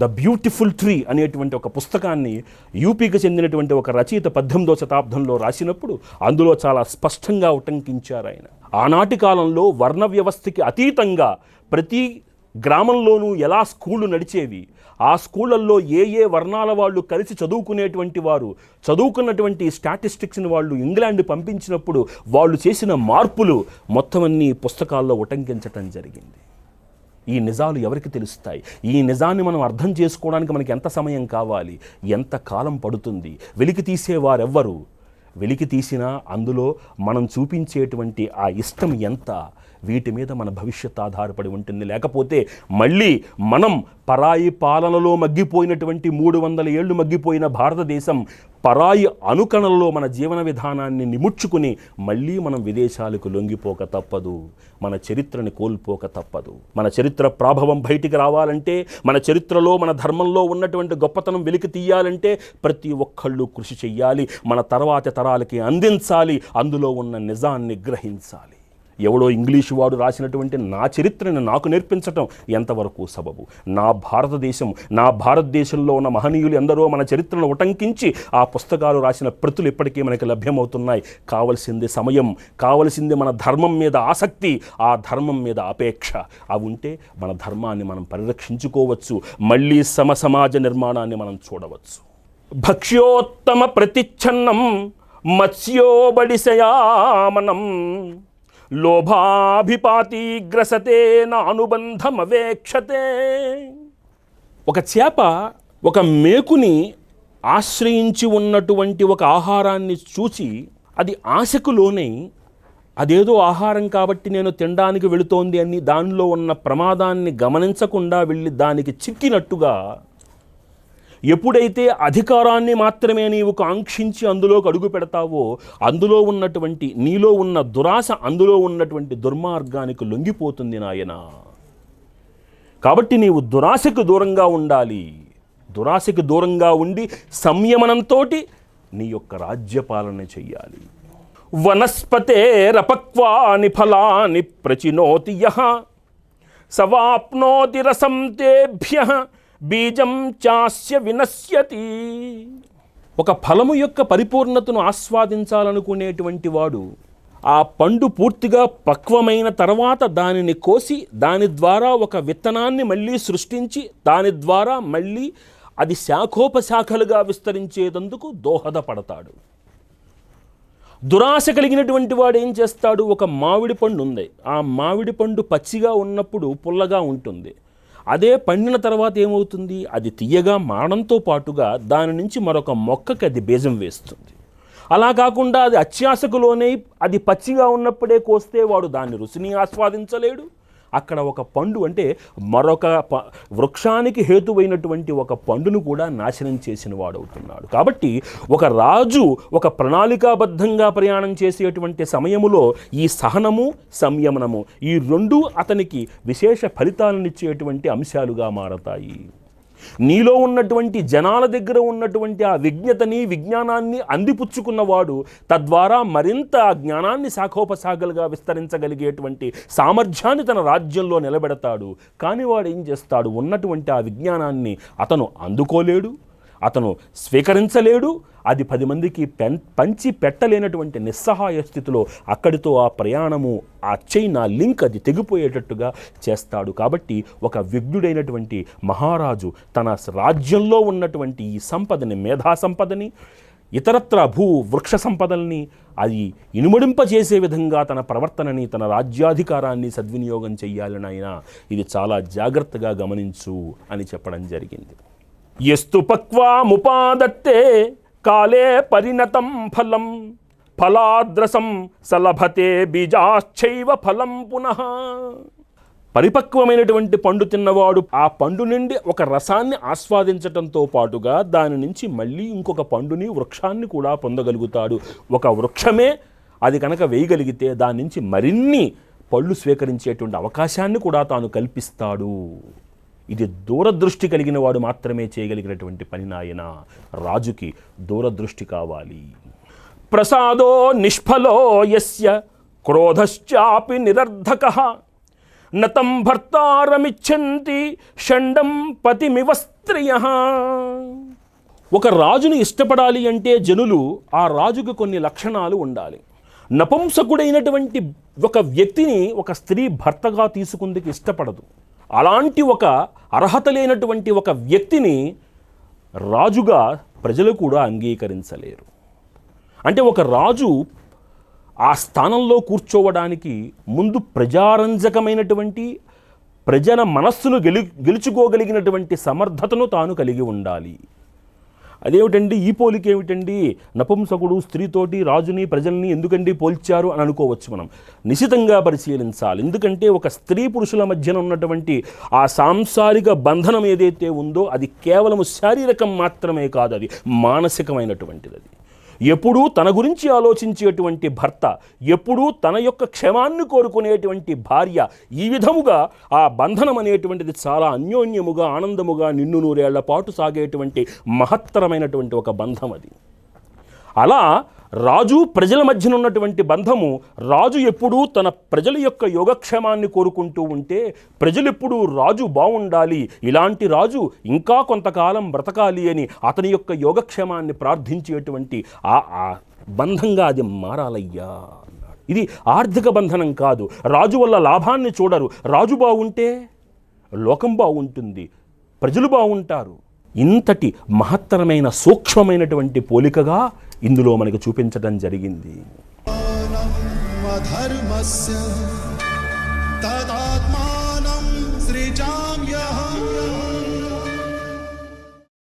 The beautiful tree అనేటువంటి ఒక పుస్తకాన్ని యూపీకి చెందినటువంటి ఒక రచయిత 18వ శతాబ్దంలో రాసినప్పుడు అందులో చాలా స్పష్టంగా ఉటంకించారు ఆయన. ఆనాటి కాలంలో వర్ణ వ్యవస్థకి అతీతంగా ప్రతి గ్రామంలోనూ ఎలా స్కూళ్ళు నడిచేవి, ఆ స్కూళ్ళల్లో ఏ వర్ణాల వాళ్ళు కలిసి చదువుకునేటువంటి వారు, చదువుకున్నటువంటి స్టాటిస్టిక్స్ని వాళ్ళు ఇంగ్లాండ్ పంపించినప్పుడు వాళ్ళు చేసిన మార్పులు మొత్తం అన్ని పుస్తకాల్లో ఉటంకించటం జరిగింది. ఈ నిజాలు ఎవరికి తెలుస్తాయి? ఈ నిజాన్ని మనం అర్థం చేసుకోవడానికి మనకి ఎంత సమయం కావాలి, ఎంత కాలం పడుతుంది? వెలికి తీసేవారెవ్వరు? వెలికి తీసినా అందులో మనం చూపించేటువంటి ఆ ఇష్టం ఎంత, వీటి మీద మన భవిష్యత్తు ఆధారపడి ఉంటుంది. లేకపోతే మళ్ళీ మనం పరాయి పాలనలో మగ్గిపోయినటువంటి 300 ఏళ్ళు మగ్గిపోయిన భారతదేశం పరాయి అనుకరణలో మన జీవన విధానాన్ని నిముడ్చుకుని మళ్ళీ మనం విదేశాలకు లొంగిపోక తప్పదు, మన చరిత్రని కోల్పోక తప్పదు. మన చరిత్ర ప్రాభవం బయటికి రావాలంటే, మన చరిత్రలో మన ధర్మంలో ఉన్నటువంటి గొప్పతనం వెలికి తీయాలంటే ప్రతి ఒక్కళ్ళు కృషి చెయ్యాలి, మన తర్వాతి తరాలకి అందించాలి, అందులో ఉన్న నిజాన్ని గ్రహించాలి. ఎవడో ఇంగ్లీషు వాడు రాసినటువంటి నా చరిత్రను నాకు నేర్పించటం ఎంతవరకు సబబు? నా భారతదేశంలో ఉన్న మహనీయులు ఎందరో మన చరిత్రను ఉటంకించి ఆ పుస్తకాలు రాసిన ప్రతులు ఇప్పటికీ మనకి లభ్యమవుతున్నాయి. కావలసింది సమయం, కావలసింది మన ధర్మం మీద ఆసక్తి, ఆ ధర్మం మీద అపేక్ష. అవి ఉంటే మన ధర్మాన్ని మనం పరిరక్షించుకోవచ్చు, మళ్ళీ సమాజ నిర్మాణాన్ని మనం చూడవచ్చు. భక్ష్యోత్తమ ప్రతిచ్ఛన్నం మత్స్యోబడిశయామనం లోభాభిపాతిగ్రసతే నానుబంధమవేక్షతే. ఒక చేప ఒక మేకుని ఆశ్రయించి ఉన్నటువంటి ఒక ఆహారాన్ని చూసి అది ఆశకు లోనై అదేదో ఆహారం కాబట్టి నేను తినడానికి వెళుతోంది అని దానిలో ఉన్న ప్రమాదాన్ని గమనించకుండా వెళ్ళి దానికి చిక్కినట్టుగా ఎప్పుడైతే అధికారాన్ని మాత్రమే నీవు కాంక్షించి అందులోకి అడుగు పెడతావో అందులో ఉన్నటువంటి నీలో ఉన్న దురాశ, అందులో ఉన్నటువంటి దుర్మార్గానికి లొంగిపోతుంది నాయనా. కాబట్టి నీవు దురాశకు దూరంగా ఉండాలి. దురాశకు దూరంగా ఉండి సంయమనంతో నీ యొక్క రాజ్యపాలన చెయ్యాలి. వనస్పతేరపక్వాని ఫలాని ప్రచినోతి యః సవాప్నోతి రసం తేభ్యః బీజం చాస్య వినశ్యతి. ఒక ఫలము యొక్క పరిపూర్ణతను ఆస్వాదించాలనుకునేటువంటి వాడు ఆ పండు పూర్తిగా పక్వమైన తర్వాత దానిని కోసి దాని ద్వారా ఒక విత్తనాన్ని మళ్ళీ సృష్టించి దాని ద్వారా మళ్ళీ అది శాఖోపశాఖలుగా విస్తరించేందుకు దోహదపడతాడు. దురాశ కలిగినటువంటి వాడు ఏం చేస్తాడు? ఒక మామిడి పండు ఉంది, ఆ మామిడి పండు పచ్చిగా ఉన్నప్పుడు పుల్లగా ఉంటుంది, అదే పండిన తర్వాత ఏమవుతుంది? అది తీయగా మారడంతో పాటుగా దాని నుంచి మరొక మొక్కకి అది బీజం వేస్తుంది. అలా కాకుండా అది అత్యాశకు లోనే అది పచ్చిగా ఉన్నప్పుడే కోస్తే వాడు దాని రుచిని ఆస్వాదించలేడు. అక్కడ ఒక పండు అంటే మరొక వృక్షానికి హేతువైనటువంటి ఒక పండును కూడా నాశనం చేసిన వాడవుతున్నాడు. కాబట్టి ఒక రాజు ఒక ప్రణాళికాబద్ధంగా ప్రయాణం చేసేటువంటి సమయములో ఈ సహనము, సంయమనము ఈ రెండూ అతనికి విశేష ఫలితాలనిచ్చేటువంటి అంశాలుగా మారతాయి. నీలో ఉన్నటువంటి జనాల దగ్గర ఉన్నటువంటి ఆ విజ్ఞతని, విజ్ఞానాన్ని అందిపుచ్చుకున్నవాడు తద్వారా మరింత ఆ జ్ఞానాన్ని శాఖోపశాఖలుగా విస్తరించగలిగేటువంటి సామర్థ్యాన్ని తన రాజ్యంలో నిలబెడతాడు. కానీ వాడు ఏం చేస్తాడు? ఉన్నటువంటి ఆ విజ్ఞానాన్ని అతను అందుకోలేడు, అతను స్వీకరించలేడు, అది 10 మందికి పంచి పెట్టలేనటువంటి నిస్సహాయ స్థితిలో అక్కడితో ఆ ప్రయాణము, ఆ చైన్, ఆ లింక్ అది తెగిపోయేటట్టుగా చేస్తాడు. కాబట్టి ఒక విజ్ఞుడైనటువంటి మహారాజు తన రాజ్యంలో ఉన్నటువంటి ఈ సంపదని, మేధా సంపదని, ఇతరత్ర వృక్ష సంపదల్ని అది ఇనుమడింపజేసే విధంగా తన ప్రవర్తనని, తన రాజ్యాధికారాన్ని సద్వినియోగం చెయ్యాలని ఆయన ఇది చాలా జాగ్రత్తగా గమనించు అని చెప్పడం జరిగింది. ఎస్తు పక్వాముపాదత్తే కాలే పరిణతం ఫలం ఫలాద్రసం సలభతే బీజాశ్చైవ ఫలం పునః. పరిపక్వమైనటువంటి పండు తిన్నవాడు ఆ పండు నుండి ఒక రసాన్ని ఆస్వాదించటంతో పాటుగా దాని నుంచి మళ్ళీ ఇంకొక పండుని, వృక్షాన్ని కూడా పొందగలుగుతాడు. ఒక వృక్షమే అది కనుక వేయగలిగితే దాని నుంచి మరిన్ని పళ్ళు స్వీకరించేటువంటి అవకాశాన్ని కూడా తాను కల్పిస్తాడు. ఇది దూరదృష్టి కలిగిన వాడు మాత్రమే చేయగలిగినటువంటి పని నాయన. రాజుకి దూరదృష్టి కావాలి. ప్రసాదో నిష్ఫలో యస్య క్రోధశ్చాపి నిరర్ధకః నతం భర్తారమిచ్చంతి షండం పతిమివ మైత్రేయః. ఒక రాజుని ఇష్టపడాలి అంటే జనులు ఆ రాజుకు కొన్ని లక్షణాలు ఉండాలి. నపుంసకుడైనటువంటి ఒక వ్యక్తిని ఒక స్త్రీ భర్తగా తీసుకుందుకు ఇష్టపడదు. అలాంటి ఒక అర్హత లేనటువంటి ఒక వ్యక్తిని రాజుగా ప్రజలు కూడా అంగీకరించలేరు. అంటే ఒక రాజు ఆ స్థానంలో కూర్చోవడానికి ముందు ప్రజారంజకమైనటువంటి ప్రజల మనస్సును గెలుచుకోగలిగినటువంటి సమర్థతను తాను కలిగి ఉండాలి. అదేమిటండి, ఈ పోలిక ఏమిటండి, నపుంసకుడు స్త్రీతోటి రాజుని ప్రజల్ని ఎందుకండి పోల్చారు అని అనుకోవచ్చు. మనం నిశితంగా పరిశీలించాలి. ఎందుకంటే ఒక స్త్రీ పురుషుల మధ్యన ఉన్నటువంటి ఆ సాంసారిక బంధనం ఏదైతే ఉందో అది కేవలం శారీరకం మాత్రమే కాదు, అది మానసికమైనటువంటిది. అది ఎప్పుడూ తన గురించి ఆలోచించేటువంటి భర్త, ఎప్పుడూ తన యొక్క క్షేమాన్ని కోరుకునేటువంటి భార్య, ఈ విధముగా ఆ బంధనం అనేటువంటిది చాలా అన్యోన్యముగా ఆనందముగా నిన్ను నూరేళ్ల పాటు సాగేటువంటి మహత్తరమైనటువంటి ఒక బంధం అది. అలా రాజు ప్రజల మధ్యన ఉన్నటువంటి బంధము, రాజు ఎప్పుడూ తన ప్రజల యొక్క యోగక్షేమాన్ని కోరుకుంటూ ఉంటే ప్రజలు ఎప్పుడూ రాజు బాగుండాలి, ఇలాంటి రాజు ఇంకా కొంతకాలం బ్రతకాలి అని అతని యొక్క యోగక్షేమాన్ని ప్రార్థించేటువంటి ఆ బంధంగా అది మారాలయ్యా అన్నాడు. ఇది ఆర్థిక బంధనం కాదు. రాజు వల్ల లాభాన్ని చూడరు. రాజు బాగుంటే లోకం బాగుంటుంది, ప్రజలు బాగుంటారు. ఇంతటి మహత్తరమైన సూక్ష్మమైనటువంటి పోలికగా ఇందులో మనకు చూపించడం జరిగింది.